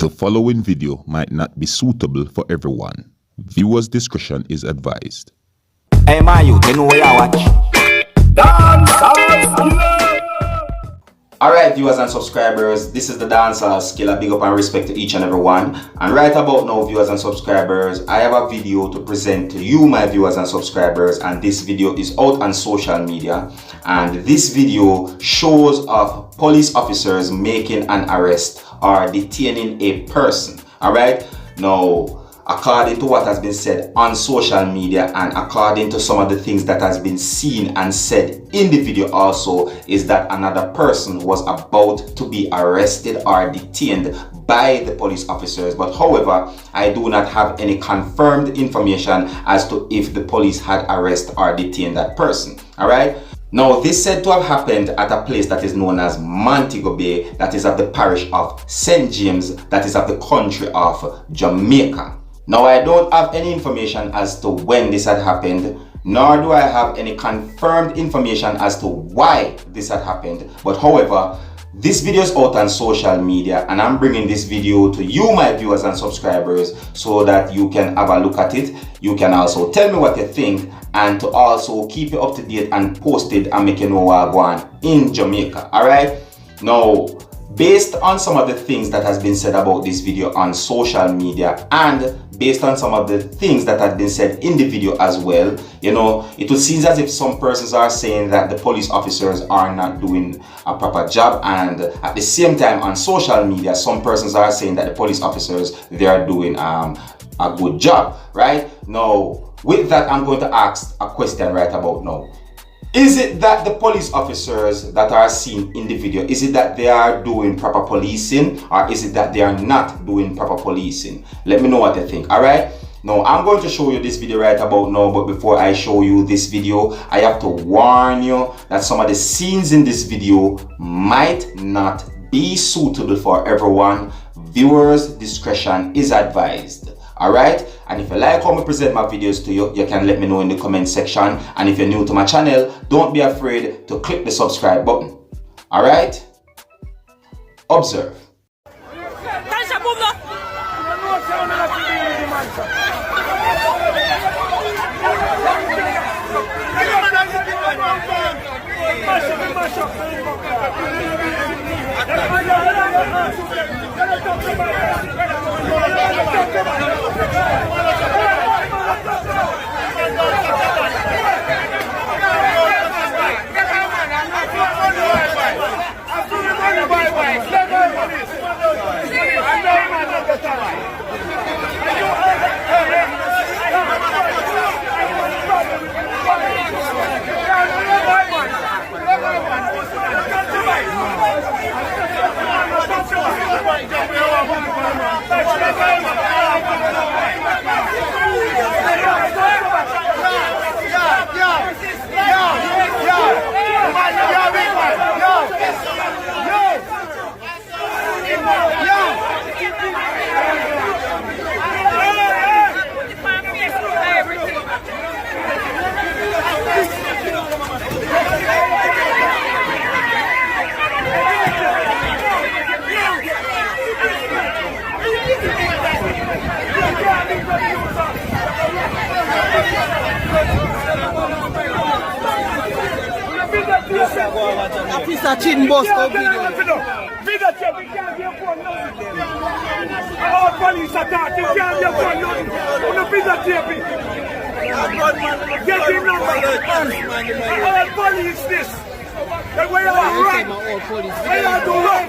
The following video might not be suitable for everyone. Viewers' discretion is advised. Hey man, you know where you watch? Dancehall. Alright viewers and subscribers, this is the Dancehall Skilla. Big up and respect to each and every one. And right about now, viewers and subscribers, I have a video to present to you, my viewers and subscribers, and this video is out on social media. And this video shows of police officers making an arrest or detaining a person. Alright, now according to what has been said on social media and according to some of the things that has been seen and said in the video also, is that another person was about to be arrested or detained by the police officers. But however, I do not have any confirmed information as to if the police had arrested or detained that person. Alright, now this said to have happened at a place that is known as Montego Bay, that is of the parish of St. James, that is of the country of Jamaica. Now I don't have any information as to when this had happened, nor do I have any confirmed information as to why this had happened. But however, this video is out on social media and I'm bringing this video to you, my viewers and subscribers, so that you can have a look at it. You can also tell me what you think and to also keep you up to date and posted and make you know what go on in Jamaica. Alright, now based on some of the things that has been said about this video on social media and based on some of the things that had been said in the video as well, you know, it would seem as if some persons are saying that the police officers are not doing a proper job, and at the same time on social media some persons are saying that the police officers, they are doing a good job. Right now, with that, I'm going to ask a question right about now. Is it that the police officers that are seen in the video, is it that they are doing proper policing, or is it that they are not doing proper policing? Let me know what you think. Alright, now I'm going to show you this video right about now, but before I show you this video, I have to warn you that some of the scenes in this video might not be suitable for everyone. Viewers' discretion is advised. Alright, and if you like how I present my videos to you, you can let me know in the comment section. And if you're new to my channel, don't be afraid to click the subscribe button. Alright, observe. This a chin boss video. All police attack, you can't get one nothing. On the videotape. Get him now. All police this. Where you are right? Where you are to run?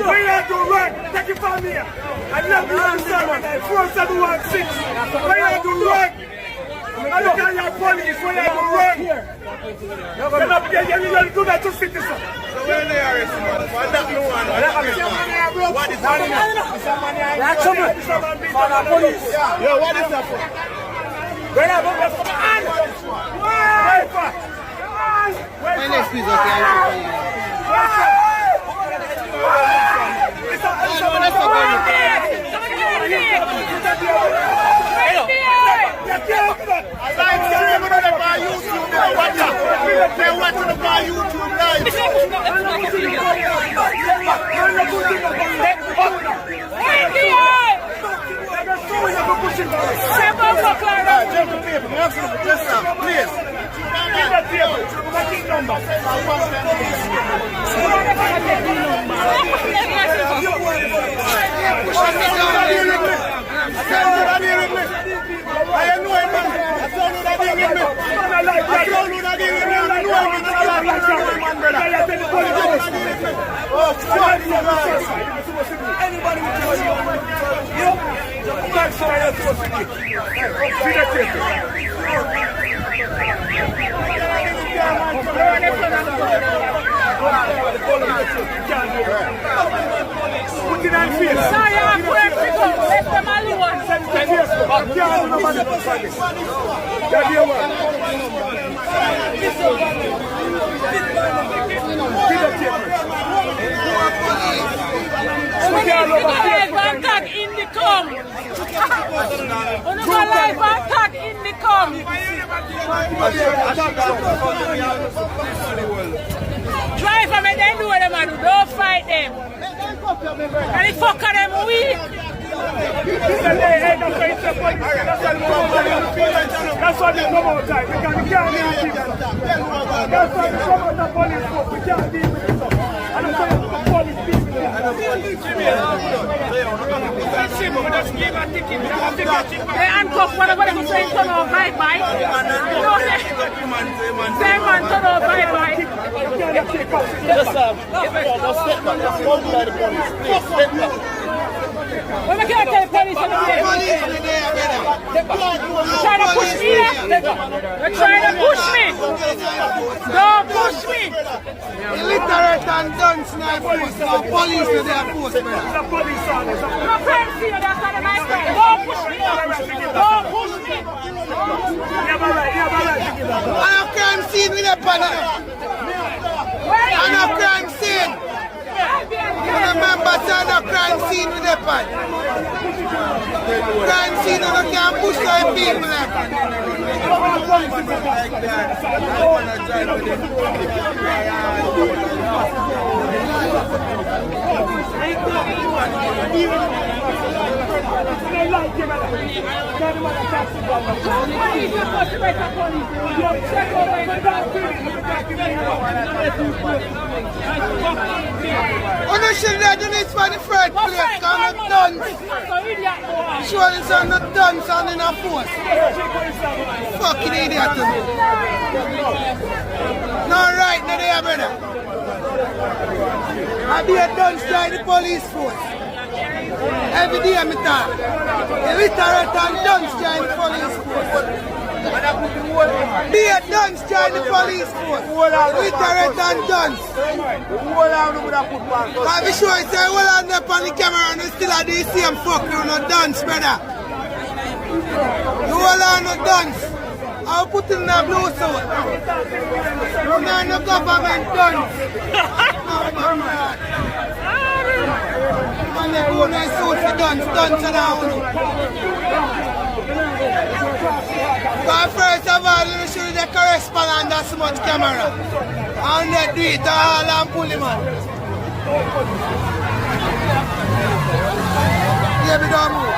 Where you are to run? Take it from here. I love you on 4716. Where you are to run? I look at your police. Where you are to run? You're not getting good at 2 citizens. So where they are, what that no one? What is that? That's someone. Police. Yo, what is that for? Where are you going? My next is man, brother. Oh, fuck you, man. Anybody will tell you. You? That's why you're supposed to be. See that thing? Put it on face. Sorry, I'm going to let them alone. Attack in the come. Live attack in the come. Driver, man, they know what them do. Don't fight them. And the fucker them weak. That's why they come outside. We can't deal with it. That's why they come out the police force. We can't deal with it. And that's why the police people. They handcuff one of them saying turn off bye-bye. You know they say man turn off bye-bye. When I can't tell the police on the way. They're trying to push me. They're trying to push me. Don't push me. Illiterate and done snipers. The police are their force, man. The police are there. No friends here, that's not my friend. Don't push me. Don't push me. And a crime scene with a panel. And a crime scene. Remember, son, a crime scene with a pan. Crime scene, and you can't push like people. When you should have done this for the first place, because I'm not done. Surely some not done, son, in a force. Fucking idiot. No right, no there, brother. I be a done by the police force. Every day I'm talk. Illiterate and done by the police force. Be a dunce join the police force. Illiterate and dunce. I'll be sure I say hold on up on the camera and you still have the same fuck you no dunce, brother. You hold on no dunce. I'll put it in a blue suit. You know no government dunce. And they own a suit for dunce and all. But first of all, you should the correspondent that so much camera. And they do it all and pull him on. Yeah, we don't move.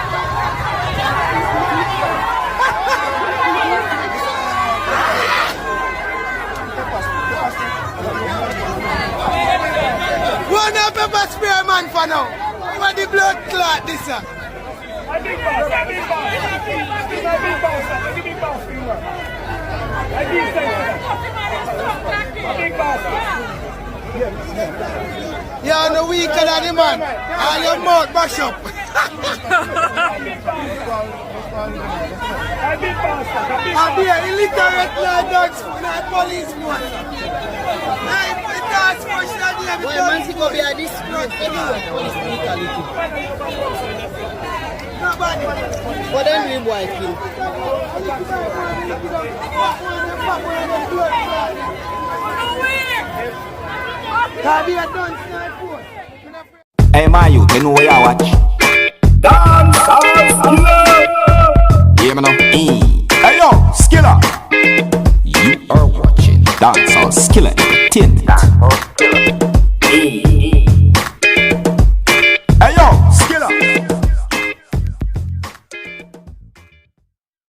One up pepper spray man for now. What the blood clot this sir? You're no weaker than the man. All your mouth bash up. I'll be an illiterate dogs for the police force. Why man to go be a disgrace to the police brutality? What then we boy kill? Hey, my youth, you know where you watch? Dancehall Skilla. Yeah, man. Hey, yo, Skilla. You are watching Dancehall Skilla Entertainment.